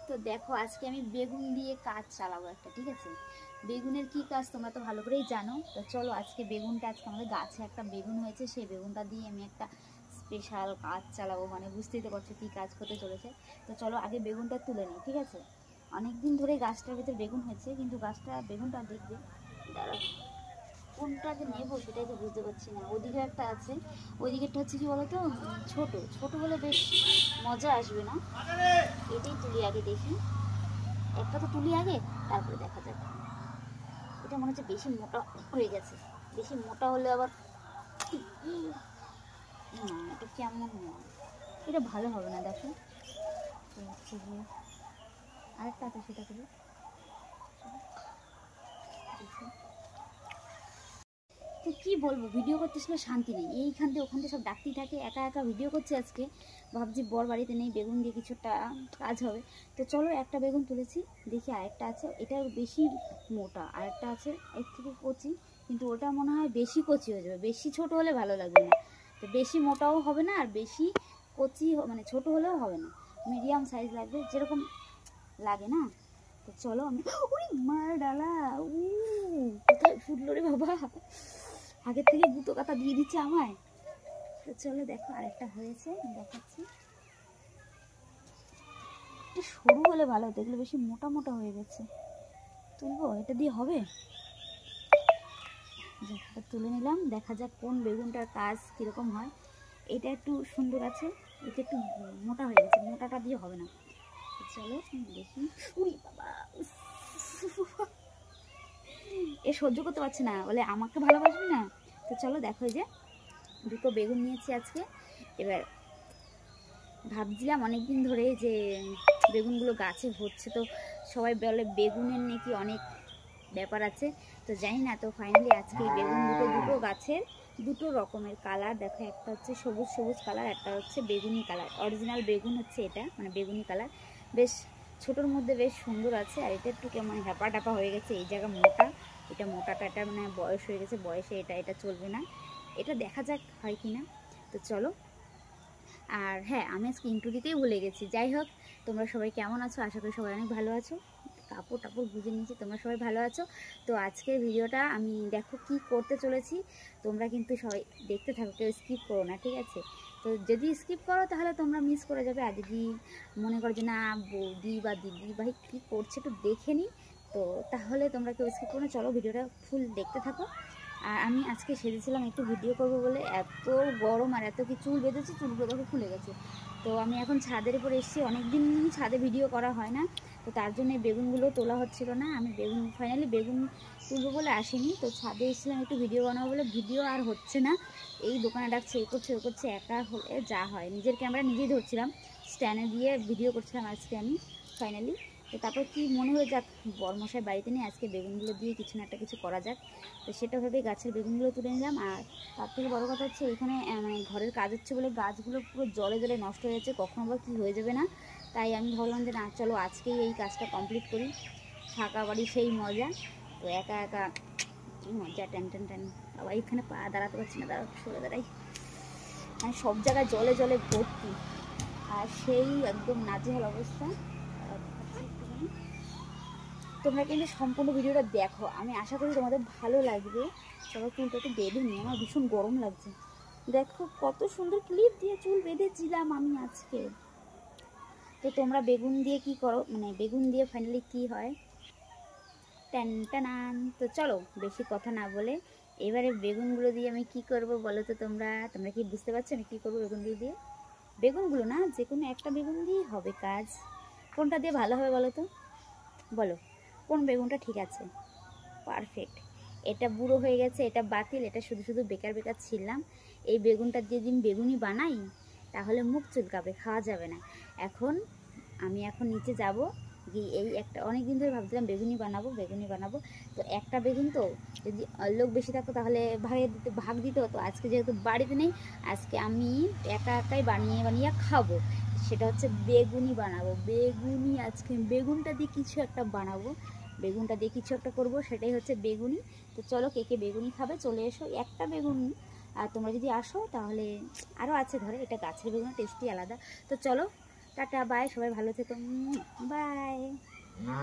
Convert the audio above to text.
তো দেখো আজকে আমি বেগুন দিয়ে কাজ চালাবো একটা, ঠিক আছে। বেগুনের কি কাজ তোমরা তো ভালো করেই জানো। তো চলো আজকে আজকে আমাদের গাছে একটা বেগুন হয়েছে, সেই বেগুনটা দিয়ে আমি একটা স্পেশাল কাজ চালাবো, মানে বুঝতেই তো পারছো কি কাজ করতে চলেছে। তো চলো আগে বেগুনটা তুলে নিই, ঠিক আছে। অনেক দিন ধরে গাছটার ভিতরে বেগুন হয়েছে, কিন্তু বেগুনটা দেখবে, দাঁড়াও কোনটা যে নেবো সেটাই তো বুঝতে পারছি না। ওদিকে একটা আছে, ওইদিকেরটা হচ্ছে কি বলতো, ছোট ছোট হলে বেশ মজা আসবে না। এটাই তুলি আগে, দেখি একটা তো তুলি আগে, তারপরে দেখা যাবে। এটা মনে হচ্ছে বেশি মোটা হয়ে গেছে, বেশি মোটা হলে আবার না, এটা কেমন না, এটা ভালো হবে না। দেখো তো হচ্ছে যে আরেকটা আছে, সেটা করে দেখি। তো কী বলবো, ভিডিও করতে ছিল শান্তি নেই, এইখান থেকে ওখান থেকে সব ডাকতেই থাকে, একা একা ভিডিও করছে আজকে। ভাবছি বর বাড়িতে নেই, বেগুন দিয়ে কিছু একটা কাজ হবে। তো চলো একটা বেগুন তুলেছি, দেখি আরেকটা আছে, এটা বেশি মোটা, আরেকটা আছে এর থেকে কচি, কিন্তু ওটা মনে হয় বেশি কচি হয়ে যাবে, বেশি ছোট হলে ভালো লাগবে না। তো বেশি মোটাও হবে না, আর বেশি কচি মানে ছোট হলেও হবে না, মিডিয়াম সাইজ লাগবে, যেরকম লাগে না। তো চলো আমি, ওই মার ডালা, কোথায় ফুটলো রে বাবা, আগের থেকে গুঁতো কাটা দিয়ে দিচ্ছে আমায়। তো চলো দেখো আরেকটা হয়েছে, দেখাচ্ছি। একটু সরু হলে ভালো হতো, এগুলো বেশি মোটা মোটা হয়ে গেছে। তুলবো, এটা দিয়ে হবে? এটা তুলে নিলাম, দেখা যাক কোন বেগুনটার কাজ কীরকম হয়। এটা একটু সুন্দর আছে, এটা একটু মোটা হয়ে গেছে, মোটাটা দিয়ে হবে না। চলো দেখি। উই বাবা, এ সহ্য করতে পারছে না, বলে আমাকে ভালোবাসবি না। তো চলো দেখো, যে দুটো বেগুন নিয়েছি আজকে। এবার ভাবছিলাম অনেকদিন ধরে যে বেগুনগুলো গাছে হচ্ছে, তো সবাই বলে বেগুনের নাকি অনেক ব্যাপার আছে, তো জানি না। তো ফাইনালি আজকে এই বেগুন দুটো গাছের দুটো রকমের কালার দেখো, একটা হচ্ছে সবুজ সবুজ কালার, একটা হচ্ছে বেগুনি কালার। অরিজিনাল বেগুন হচ্ছে এটা, মানে বেগুনি কালার, বেশ ছোটোর মধ্যে বেশ সুন্দর আছে। আর এটা একটু কেমন হ্যাপা ট্যাপা হয়ে গেছে, এই জায়গা মোটা, এটা মোটাটা, এটা মানে বয়স হয়ে গেছে, বয়সে এটা চলবে না। এটা দেখা যাক হয় কি না। তো চলো। আর হ্যাঁ, আমি আজকে ইন্ট্রো দিতেই ভুলে গেছি। যাই হোক, তোমরা সবাই কেমন আছো? আশা করি সবাই অনেক ভালো আছো। কাপড় টাপড় গুজে নিয়েছি, তোমরা সবাই ভালো আছো। তো আজকের ভিডিওটা আমি দেখো কি করতে চলেছি, তোমরা কিন্তু সবাই দেখতে থাকো, কেউ স্কিপ করো না, ঠিক আছে। তো যদি স্কিপ করো তাহলে তোমরা মিস করে যাবে। আর যদি মনে করো যে না বৌদি বা দিদি ভাই কী করছে একটু দেখে নিই, তো তাহলে তোমরা কেউ স্কিপ করো না। চলো ভিডিওটা ফুল দেখতে থাকো। আর আমি আজকে সেজেছিলাম একটু ভিডিও করবো বলে, এত গরম আর এত কি চুল বেঁধেছি, চুলগুলো দেখো খুলে গেছে। তো আমি এখন ছাদের উপরে এসেছি, অনেক দিন ছাদে ভিডিও করা হয় না, তো তার জন্য বেগুনগুলো তোলা হচ্ছিল না। আমি ফাইনালি বেগুন তুলবো বলে আসিনি, তো ছাদে এসেছিলাম একটু ভিডিও বানাবো বলে, ভিডিও আর হচ্ছে না। এই দোকানে ডাকছে, এ করছে ও করছে, একা হলে যা হয়। নিজের ক্যামেরা নিজেই ধরছিলাম, স্ট্যান্ডে দিয়ে ভিডিও করছিলাম আজকে আমি ফাইনালি। তো তারপর কি মনে হয়ে যাক, বরমশাই বাড়িতে নেই, আজকে বেগুনগুলো দিয়ে কিছু না একটা কিছু করা যাক। তো সেটা ভেবে গাছের বেগুনগুলো তুলে নিলাম। আর তার থেকে বড়ো কথা হচ্ছে, এখানে মানে ঘরের কাজ হচ্ছে বলে গাছগুলো পুরো জলে জলে নষ্ট হয়ে যাচ্ছে, কখনো বা কী হয়ে যাবে না। তাই আমি ভাবলাম যে না, চলো আজকেই এই কাজটা কমপ্লিট করি। ফাঁকা বাড়ি সেই মজা। তো একা একা কী মজা, টেন টেন টেন। বাবা এখানে পা দাঁড়াতে পারছি না, দাঁড়া সরে দাঁড়াই। মানে সব জায়গায় জলে জলে ভর্তি, আর সেই একদম নাজেহাল অবস্থা। তোমরা কিন্তু সম্পূর্ণ ভিডিওটা দেখো, আমি আশা করি তোমাদের ভালো লাগবে। চলো চুলটা একটু বেঁধে নিই, আমার ভীষণ গরম লাগছে। দেখো কত সুন্দর ক্লিপ দিয়ে চুল বেঁধেছিলাম আমি আজকে। তো তোমরা বেগুন দিয়ে কি করো, মানে বেগুন দিয়ে ফাইনালি কি হয়, টান টানান। তো চলো বেশি কথা না বলে এবারে বেগুনগুলো দিয়ে আমি কি করব বলো তো। তোমরা তোমরা কি বুঝতে পারছো আমি কী করবো বেগুনগুলো দিয়ে? বেগুনগুলো না, যে কোনো একটা বেগুন দিয়েই হবে কাজ। কোনটা দিয়ে ভালো হবে বলো তো, বলো কোন বেগুনটা ঠিক আছে, পারফেক্ট। এটা বুড়ো হয়ে গেছে, এটা বাতিল, এটা শুধু শুধু বেকার বেকার ছিললাম। এই বেগুনটা দিয়ে দিন বেগুনি বানাই, তাহলে মুখ চুলকাবে, খাওয়া যাবে না। আমি এখন নিচে যাব, গিয়ে এই একটা অনেক দিন ধরে ভাবছিলাম বেগুনি বানাবো বেগুনি বানাবো। তো একটা বেগুন, তো যদি লোক বেশি থাকতো তাহলে ভাগ দিত। তো আজকে যেহেতু বাড়িতে নেই, আজকে আমি একা একাই বানিয়ে বানিয়ে খাবো। সেটা হচ্ছে বেগুনি বানাবো, বেগুনি। আজকে বেগুনটা দিয়ে কিছু একটা বানাবো, বেগুনটা দিয়ে কিছু একটা করবো, সেটাই হচ্ছে বেগুনি। তো চলো কে কে বেগুনি খাবে চলে এসো, একটা বেগুন। আর তোমরা যদি আসো তাহলে আরও আছে ঘরে, এটা গাছের বেগুনের টেস্টই আলাদা। তো চলো টাটা বাই, সবাই ভালো থেকো, বাই।